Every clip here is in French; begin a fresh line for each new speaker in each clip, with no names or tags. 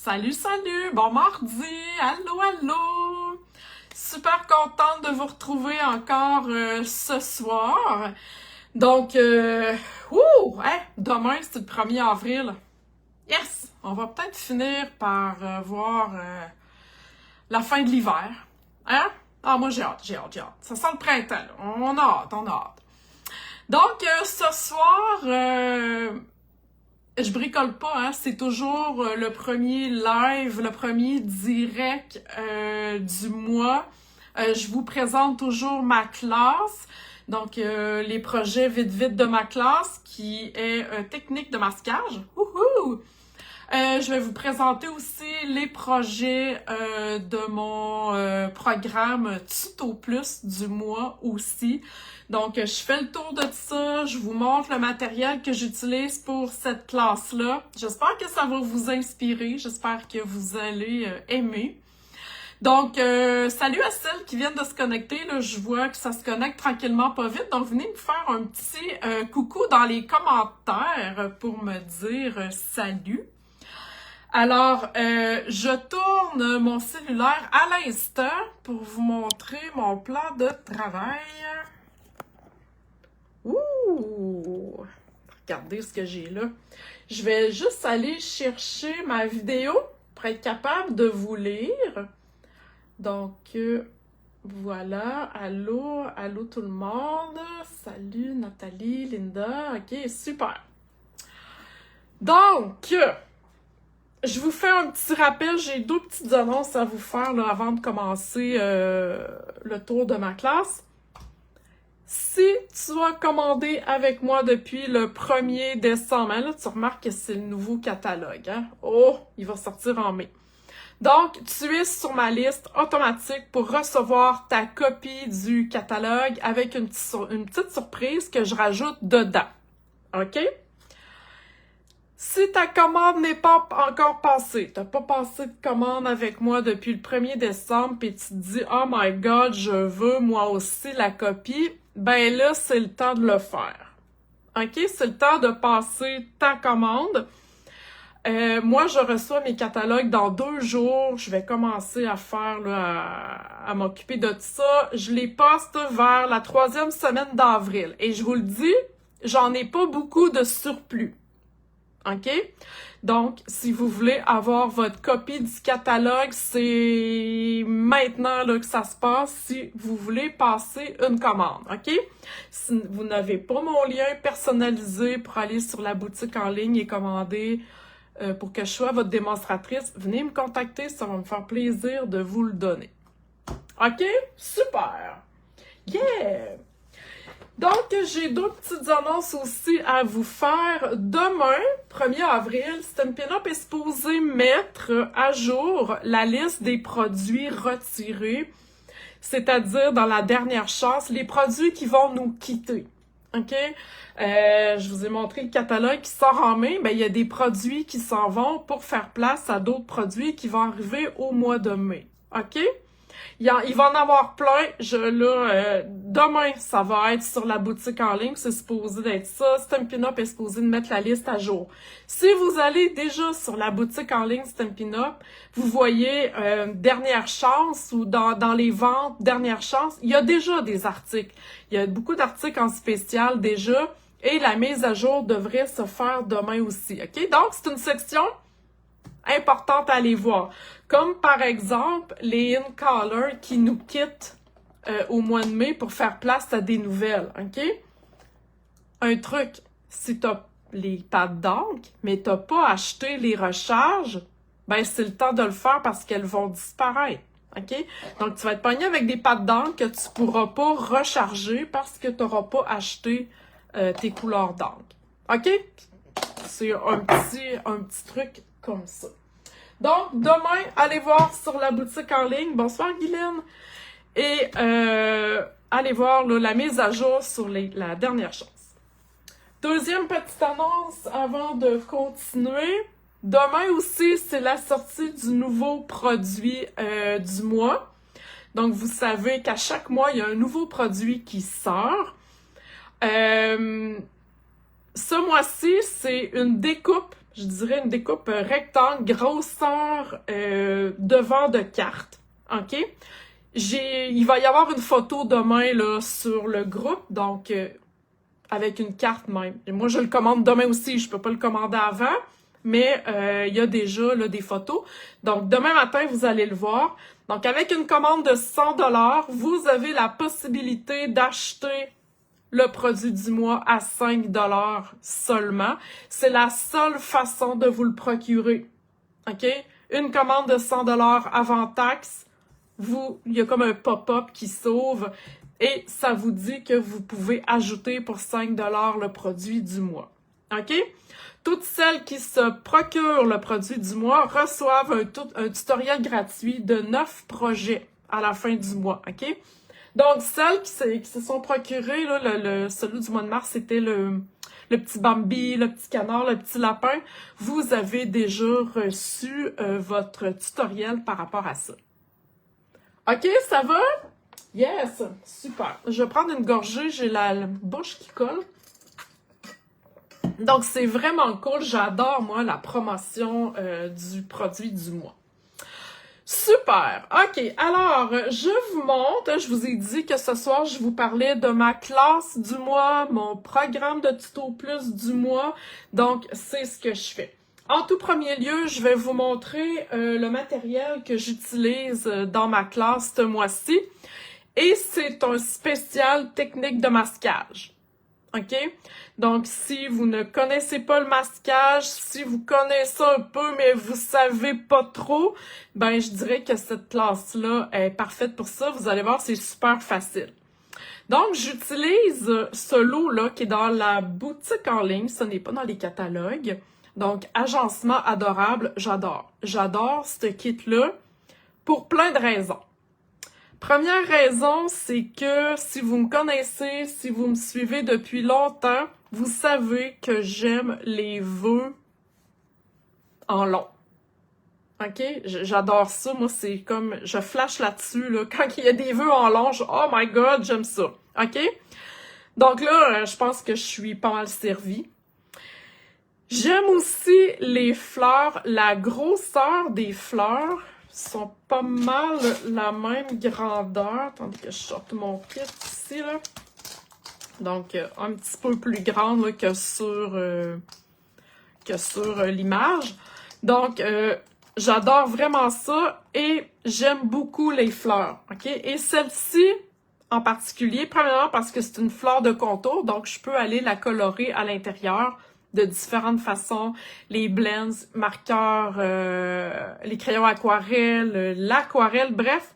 Salut, salut! Bon mardi! Allô, allô! Super contente de vous retrouver encore ce soir. Donc, demain, c'est le 1er avril. Yes! On va peut-être finir par voir la fin de l'hiver. Hein? Ah, moi, j'ai hâte. Ça sent le printemps, là. On a hâte. Donc, ce soir... je bricole pas, hein, c'est toujours le premier live, le premier direct du mois. Je vous présente toujours ma classe, donc les projets vite de ma classe qui est technique de masquage. Wouhou! Je vais vous présenter aussi les projets de mon programme Tuto Plus du mois aussi. Donc, je fais le tour de ça, je vous montre le matériel que j'utilise pour cette classe-là. J'espère que ça va vous inspirer, j'espère que vous allez aimer. Donc, salut à celles qui viennent de se connecter, là, je vois que ça se connecte tranquillement pas vite. Donc, venez me faire un petit coucou dans les commentaires pour me dire salut. Alors, je tourne mon cellulaire à l'instant pour vous montrer mon plan de travail. Ouh! Regardez ce que j'ai là. Je vais juste aller chercher ma vidéo pour être capable de vous lire. Donc, voilà. Allô tout le monde. Salut Nathalie, Linda. OK, super. Donc, je vous fais un petit rappel. J'ai deux petites annonces à vous faire là, avant de commencer le tour de ma classe. Si tu as commandé avec moi depuis le 1er décembre, hein, là, tu remarques que c'est le nouveau catalogue. Hein? Oh, il va sortir en mai. Donc, tu es sur ma liste automatique pour recevoir ta copie du catalogue avec une petite surprise que je rajoute dedans. OK? Si ta commande n'est pas encore passée, t'as pas passé de commande avec moi depuis le 1er décembre, puis tu te dis « Oh my God, je veux moi aussi la copie », ben là, c'est le temps de le faire. OK? C'est le temps de passer ta commande. Moi, je reçois mes catalogues dans 2 jours. Je vais commencer à faire, là, à m'occuper de tout ça. Je les poste vers la 3e semaine d'avril. Et je vous le dis, j'en ai pas beaucoup de surplus. OK? Donc, si vous voulez avoir votre copie du catalogue, c'est maintenant là, que ça se passe si vous voulez passer une commande. OK? Si vous n'avez pas mon lien personnalisé pour aller sur la boutique en ligne et commander pour que je sois votre démonstratrice, venez me contacter, ça va me faire plaisir de vous le donner. OK? Super! Yeah! Donc, j'ai deux petites annonces aussi à vous faire. Demain, 1er avril, Stampin' Up! Est supposé mettre à jour la liste des produits retirés, c'est-à-dire dans la dernière chance, les produits qui vont nous quitter. OK? Je vous ai montré le catalogue qui sort en mai, mais il y a des produits qui s'en vont pour faire place à d'autres produits qui vont arriver au mois de mai. OK? Il va en avoir plein. Demain, ça va être sur la boutique en ligne. C'est supposé d'être ça. Stampin' Up! Est supposé de mettre la liste à jour. Si vous allez déjà sur la boutique en ligne Stampin' Up!, vous voyez dernière chance ou dans les ventes dernière chance, il y a déjà des articles. Il y a beaucoup d'articles en spécial déjà. Et la mise à jour devrait se faire demain aussi. OK? Donc, c'est une section importante à aller voir. Comme par exemple, les in-color qui nous quittent au mois de mai pour faire place à des nouvelles. OK? Un truc, si tu as les pattes d'encre, mais tu n'as pas acheté les recharges, ben c'est le temps de le faire parce qu'elles vont disparaître. OK? Donc, tu vas être pogné avec des pattes d'encre que tu pourras pas recharger parce que tu n'auras pas acheté tes couleurs d'encre. OK? C'est un petit truc comme ça. Donc, demain, allez voir sur la boutique en ligne. Bonsoir, Guylaine. Et allez voir là, la mise à jour sur la dernière chance. Deuxième petite annonce avant de continuer. Demain aussi, c'est la sortie du nouveau produit du mois. Donc, vous savez qu'à chaque mois, il y a un nouveau produit qui sort. Ce mois-ci, c'est une découpe je dirais une découpe rectangle, grosseur devant de carte, OK? Il va y avoir une photo demain là, sur le groupe, donc avec une carte même. Et moi, je le commande demain aussi, je peux pas le commander avant, mais il y a déjà là, des photos. Donc, demain matin, vous allez le voir. Donc, avec une commande de 100 $, vous avez la possibilité d'acheter le produit du mois à 5 $ seulement. C'est la seule façon de vous le procurer. OK? Une commande de 100 $ avant taxe, il y a comme un pop-up qui s'ouvre et ça vous dit que vous pouvez ajouter pour 5 $ le produit du mois. OK? Toutes celles qui se procurent le produit du mois reçoivent un tutoriel gratuit de 9 projets à la fin du mois. OK? Donc, celles qui se sont procurées, là, celui du mois de mars, c'était le petit Bambi, le petit canard, le petit lapin. Vous avez déjà reçu votre tutoriel par rapport à ça. OK, ça va? Yes! Super. Je vais prendre une gorgée, j'ai la bouche qui colle. Donc, c'est vraiment cool. J'adore, moi, la promotion du produit du mois. Super! OK, alors, je vous montre, je vous ai dit que ce soir, je vous parlais de ma classe du mois, mon programme de tuto plus du mois, donc c'est ce que je fais. En tout premier lieu, je vais vous montrer le matériel que j'utilise dans ma classe ce mois-ci, et c'est un spécial technique de masquage. OK? Donc, si vous ne connaissez pas le masquage, si vous connaissez un peu, mais vous savez pas trop, ben, je dirais que cette classe-là est parfaite pour ça. Vous allez voir, c'est super facile. Donc, j'utilise ce lot-là qui est dans la boutique en ligne. Ce n'est pas dans les catalogues. Donc, agencement adorable, j'adore. J'adore ce kit-là pour plein de raisons. Première raison, c'est que si vous me connaissez, si vous me suivez depuis longtemps, vous savez que j'aime les vœux en long. OK? J'adore ça. Moi, c'est comme... Je flash là-dessus, là. Quand il y a des vœux en long, oh my God, j'aime ça. OK? Donc là, je pense que je suis pas mal servie. J'aime aussi les fleurs, la grosseur des fleurs sont pas mal la même grandeur, tandis que je sorte mon kit ici, là. Donc, un petit peu plus grande là, que sur l'image. Donc, j'adore vraiment ça et j'aime beaucoup les fleurs, OK? Et celle-ci, en particulier, premièrement parce que c'est une fleur de contour, donc je peux aller la colorer à l'intérieur de différentes façons, les blends, marqueurs, les crayons aquarelle, l'aquarelle, bref,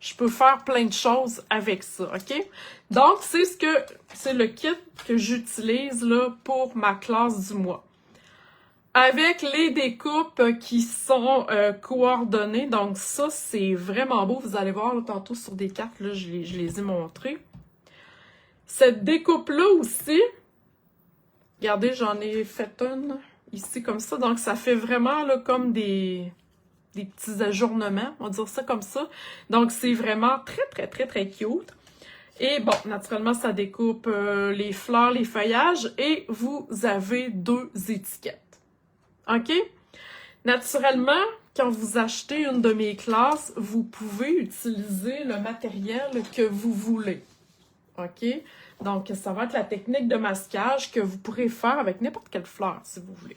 je peux faire plein de choses avec ça, OK? Donc, c'est le kit que j'utilise là pour ma classe du mois. Avec les découpes qui sont coordonnées, donc ça, c'est vraiment beau. Vous allez voir là, tantôt sur des cartes, là, je les ai montrées. Cette découpe-là aussi, regardez, j'en ai fait une ici comme ça. Donc, ça fait vraiment là, comme des petits ajournements, on va dire ça comme ça. Donc, c'est vraiment très, très, très, très cute. Et bon, naturellement, ça découpe les fleurs, les feuillages. Et vous avez 2 étiquettes. OK? Naturellement, quand vous achetez une de mes classes, vous pouvez utiliser le matériel que vous voulez. OK? Donc, ça va être la technique de masquage que vous pourrez faire avec n'importe quelle fleur, si vous voulez.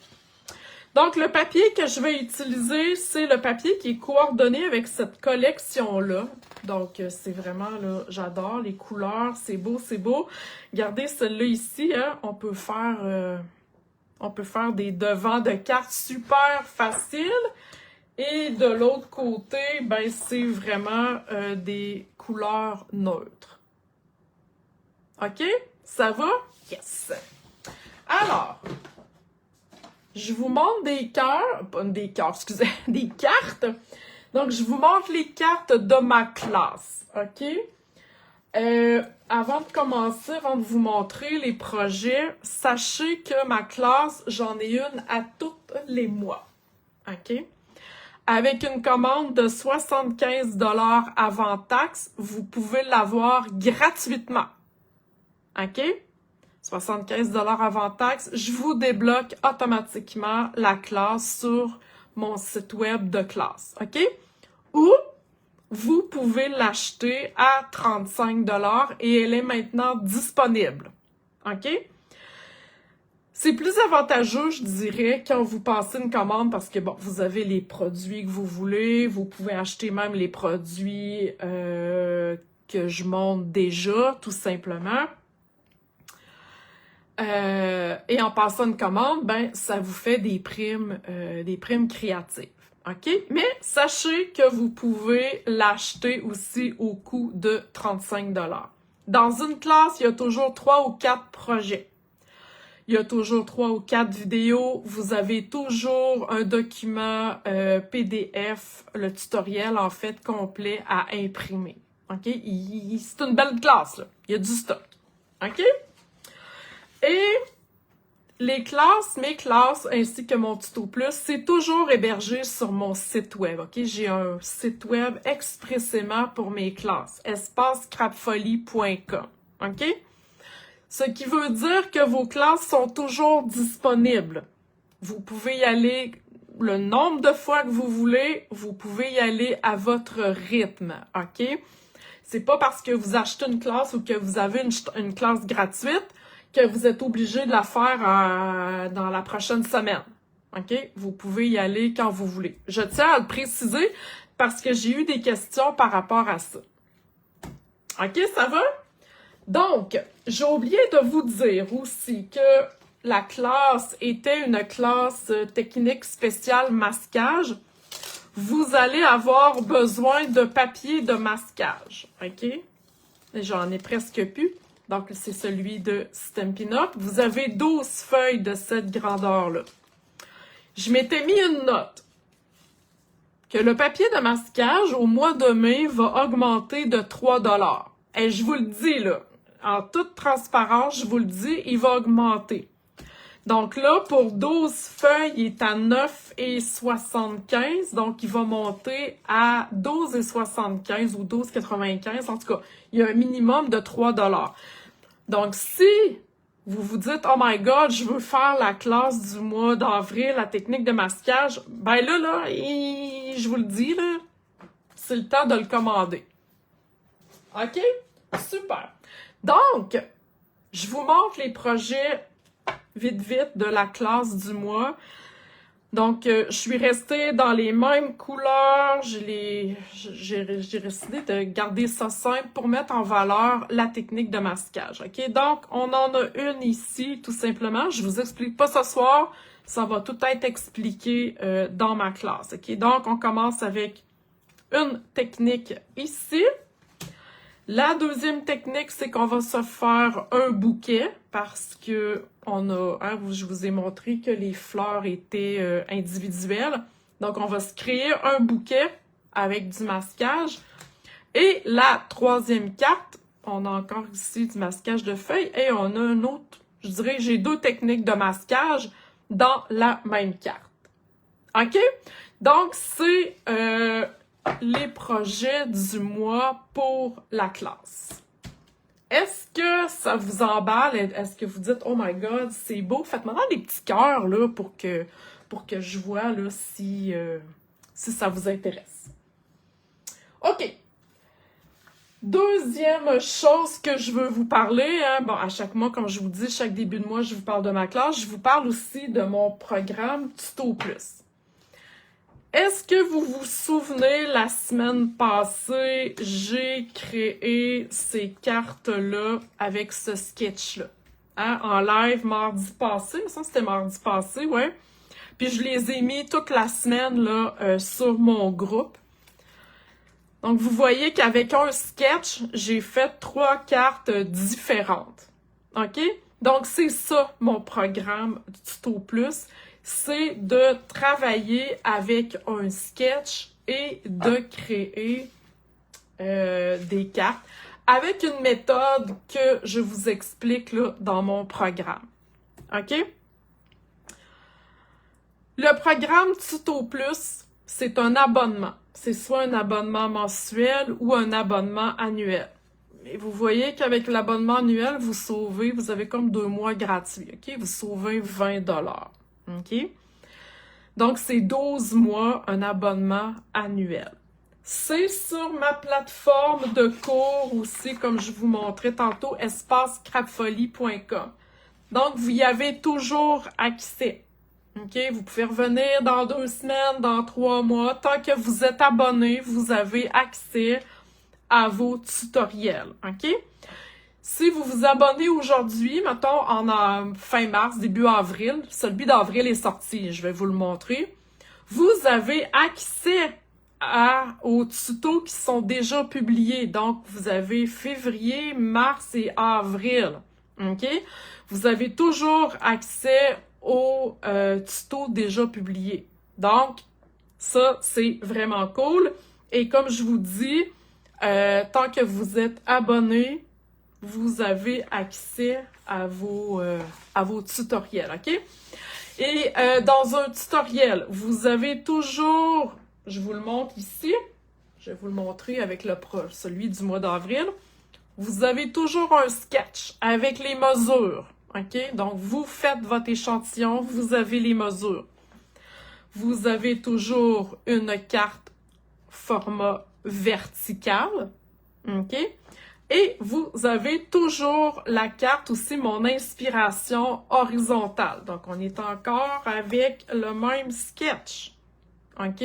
Donc, le papier que je vais utiliser, c'est le papier qui est coordonné avec cette collection-là. Donc, c'est vraiment, là, j'adore les couleurs, c'est beau, c'est beau. Regardez celle-là ici, hein, on peut faire des devants de cartes super faciles. Et de l'autre côté, ben, c'est vraiment des couleurs neutres. OK? Ça va? Yes! Alors, je vous montre des cartes. Donc, je vous montre les cartes de ma classe. OK? Avant de commencer, avant de vous montrer les projets, sachez que ma classe, j'en ai une à tous les mois. OK? Avec une commande de 75 $ avant taxe, vous pouvez l'avoir gratuitement. OK? C'est 75 $ avant taxe, je vous débloque automatiquement la classe sur mon site web de classe, OK? Ou vous pouvez l'acheter à 35 $ et elle est maintenant disponible, OK? C'est plus avantageux, je dirais, quand vous passez une commande parce que, bon, vous avez les produits que vous voulez, vous pouvez acheter même les produits que je montre déjà, tout simplement. Et en passant une commande, ben, ça vous fait des primes créatives. OK? Mais sachez que vous pouvez l'acheter aussi au coût de 35 $. Dans une classe, il y a toujours 3 ou 4 projets. Il y a toujours 3 ou 4 vidéos. Vous avez toujours un document PDF, le tutoriel en fait complet à imprimer. OK? C'est une belle classe, là. Il y a du stock. OK? Et les classes, mes classes, ainsi que mon tuto plus, c'est toujours hébergé sur mon site web, OK? J'ai un site web expressément pour mes classes, espacecrapfolie.com, OK? Ce qui veut dire que vos classes sont toujours disponibles. Vous pouvez y aller le nombre de fois que vous voulez, vous pouvez y aller à votre rythme, OK? C'est pas parce que vous achetez une classe ou que vous avez une classe gratuite que vous êtes obligé de la faire dans la prochaine semaine. OK? Vous pouvez y aller quand vous voulez. Je tiens à le préciser parce que j'ai eu des questions par rapport à ça. OK, ça va? Donc, j'ai oublié de vous dire aussi que la classe était une classe technique spéciale masquage. Vous allez avoir besoin de papier de masquage. OK? J'en ai presque plus. Donc, c'est celui de Stampin' Up. Vous avez 12 feuilles de cette grandeur-là. Je m'étais mis une note que le papier de masquage au mois de mai va augmenter de 3 $. Et je vous le dis, là, en toute transparence, je vous le dis, il va augmenter. Donc là, pour 12 feuilles, il est à 9,75 $. Donc, il va monter à 12,75 $ ou 12,95 $. En tout cas, il y a un minimum de 3 $. Donc, si vous vous dites « Oh my God, je veux faire la classe du mois d'avril, la technique de masquage », ben là, je vous le dis, là, c'est le temps de le commander. OK? Super. Donc, je vous montre les projets vite de la classe du mois. Donc, je suis restée dans les mêmes couleurs. J'ai décidé de garder ça simple pour mettre en valeur la technique de masquage. OK? Donc, on en a une ici, tout simplement. Je vous explique pas ce soir. Ça va tout être expliqué dans ma classe. OK? Donc, on commence avec une technique ici. La deuxième technique, c'est qu'on va se faire un bouquet parce que je vous ai montré que les fleurs étaient individuelles. Donc, on va se créer un bouquet avec du masquage. Et la troisième carte, on a encore ici du masquage de feuilles et on a une autre, je dirais, j'ai 2 techniques de masquage dans la même carte. OK? Donc, c'est les projets du mois pour la classe. Est-ce que ça vous emballe? Est-ce que vous dites « Oh my God, c'est beau! » Faites-moi des petits cœurs là, pour que je vois là, si ça vous intéresse. OK. Deuxième chose que je veux vous parler, hein, bon, à chaque mois, comme je vous dis, chaque début de mois, je vous parle de ma classe. Je vous parle aussi de mon programme Tuto Plus. Est-ce que vous vous souvenez, la semaine passée, j'ai créé ces cartes-là avec ce sketch-là, hein, en live mardi passé, il me semble que c'était mardi passé, ouais. Puis je les ai mis toute la semaine là sur mon groupe. Donc vous voyez qu'avec un sketch, j'ai fait 3 cartes différentes, OK? Donc c'est ça mon programme Tuto Plus. C'est de travailler avec un sketch et de créer des cartes avec une méthode que je vous explique là, dans mon programme. OK? Le programme Tuto Plus, c'est un abonnement. C'est soit un abonnement mensuel ou un abonnement annuel. Et vous voyez qu'avec l'abonnement annuel, vous avez comme 2 mois gratuits, OK? Vous sauvez 20 $, OK? Donc, c'est 12 mois, un abonnement annuel. C'est sur ma plateforme de cours aussi, comme je vous montrais tantôt, espacecrapfolie.com. Donc, vous y avez toujours accès. OK? Vous pouvez revenir dans 2 semaines, dans 3 mois. Tant que vous êtes abonné, vous avez accès à vos tutoriels. OK? Si vous vous abonnez aujourd'hui, mettons en fin mars, début avril, celui d'avril est sorti, je vais vous le montrer, vous avez accès aux tutos qui sont déjà publiés. Donc, vous avez février, mars et avril. OK? Vous avez toujours accès aux tutos déjà publiés. Donc, ça, c'est vraiment cool. Et comme je vous dis, tant que vous êtes abonné, vous avez accès à vos tutoriels, OK? Et dans un tutoriel, vous avez toujours, je vous le montre ici, je vais vous le montrer avec celui du mois d'avril, vous avez toujours un sketch avec les mesures, OK? Donc, vous faites votre échantillon, vous avez les mesures. Vous avez toujours une carte format vertical, OK? Et vous avez toujours la carte aussi, mon inspiration horizontale. Donc, on est encore avec le même sketch. OK?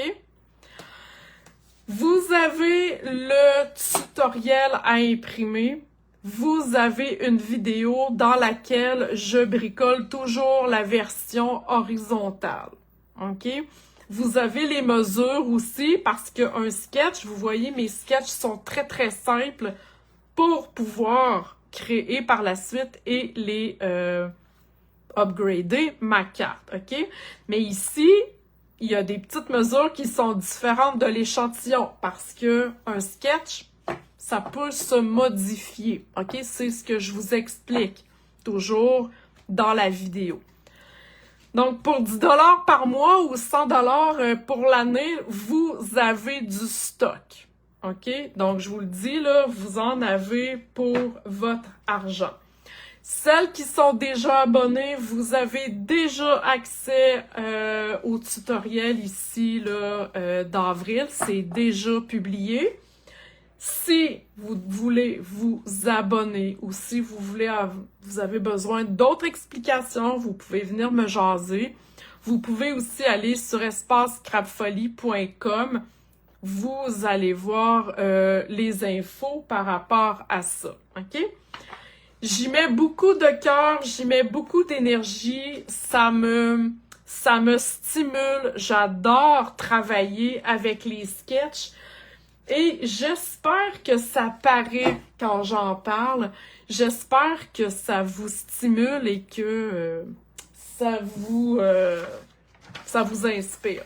Vous avez le tutoriel à imprimer. Vous avez une vidéo dans laquelle je bricole toujours la version horizontale. OK? Vous avez les mesures aussi parce qu'un sketch, vous voyez, mes sketchs sont très, très simples pour pouvoir créer par la suite et les upgrader ma carte, OK? Mais ici, il y a des petites mesures qui sont différentes de l'échantillon parce que un sketch, ça peut se modifier, OK? C'est ce que je vous explique toujours dans la vidéo. Donc, pour 10 $ par mois ou 100 $ pour l'année, vous avez du stock. OK? Donc, je vous le dis, là, vous en avez pour votre argent. Celles qui sont déjà abonnées, vous avez déjà accès au tutoriel ici là d'avril. C'est déjà publié. Si vous voulez vous abonner ou si vous avez besoin d'autres explications, vous pouvez venir me jaser. Vous pouvez aussi aller sur espacecrapfolie.com. Vous allez voir les infos par rapport à ça, OK? J'y mets beaucoup de cœur, j'y mets beaucoup d'énergie, ça me stimule, j'adore travailler avec les sketchs et j'espère que ça paraît quand j'en parle, j'espère que ça vous stimule et que ça vous inspire.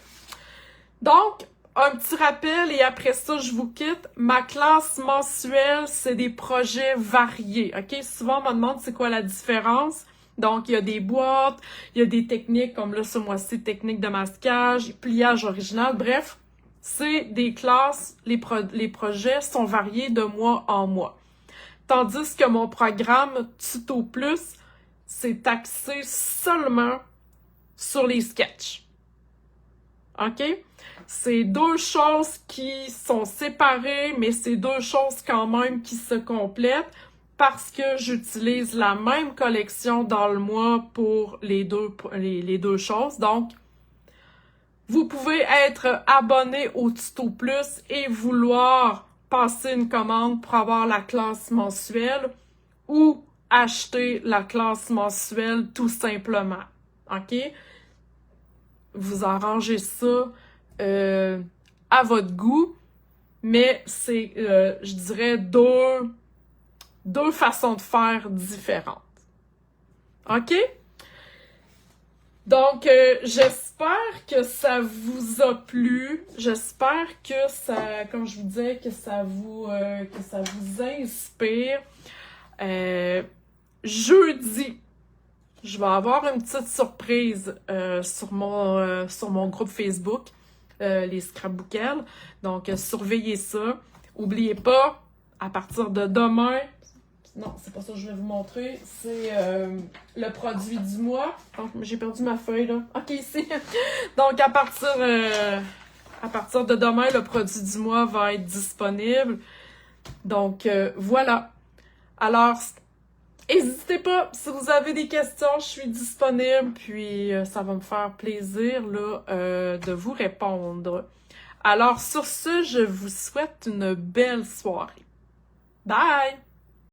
Donc, un petit rappel et après ça, je vous quitte. Ma classe mensuelle, c'est des projets variés, OK? Souvent, on me demande c'est quoi la différence. Donc, il y a des boîtes, il y a des techniques comme là, ce mois-ci, technique de masquage, pliage original, bref. C'est des classes, les projets sont variés de mois en mois. Tandis que mon programme Tuto Plus, c'est axé seulement sur les sketchs. OK? C'est deux choses qui sont séparées, mais c'est deux choses quand même qui se complètent parce que j'utilise la même collection dans le mois pour les deux choses. Donc, vous pouvez être abonné au Tuto Plus et vouloir passer une commande pour avoir la classe mensuelle ou acheter la classe mensuelle tout simplement. OK? Vous arrangez ça à votre goût, mais c'est, je dirais, deux façons de faire différentes. OK? Donc, j'espère que ça vous a plu. J'espère que ça, comme je vous disais, que ça vous inspire. Jeudi, je vais avoir une petite surprise sur mon groupe Facebook, les Scrapbookels. Donc, surveillez ça. N'oubliez pas, à partir de demain, non, c'est pas ça que je vais vous montrer, c'est le produit du mois. Donc, j'ai perdu ma feuille, là. OK, ici. Donc, à partir de demain, le produit du mois va être disponible. Donc, voilà. Alors, n'hésitez pas, si vous avez des questions, je suis disponible, puis ça va me faire plaisir là, de vous répondre. Alors, sur ce, je vous souhaite une belle soirée. Bye!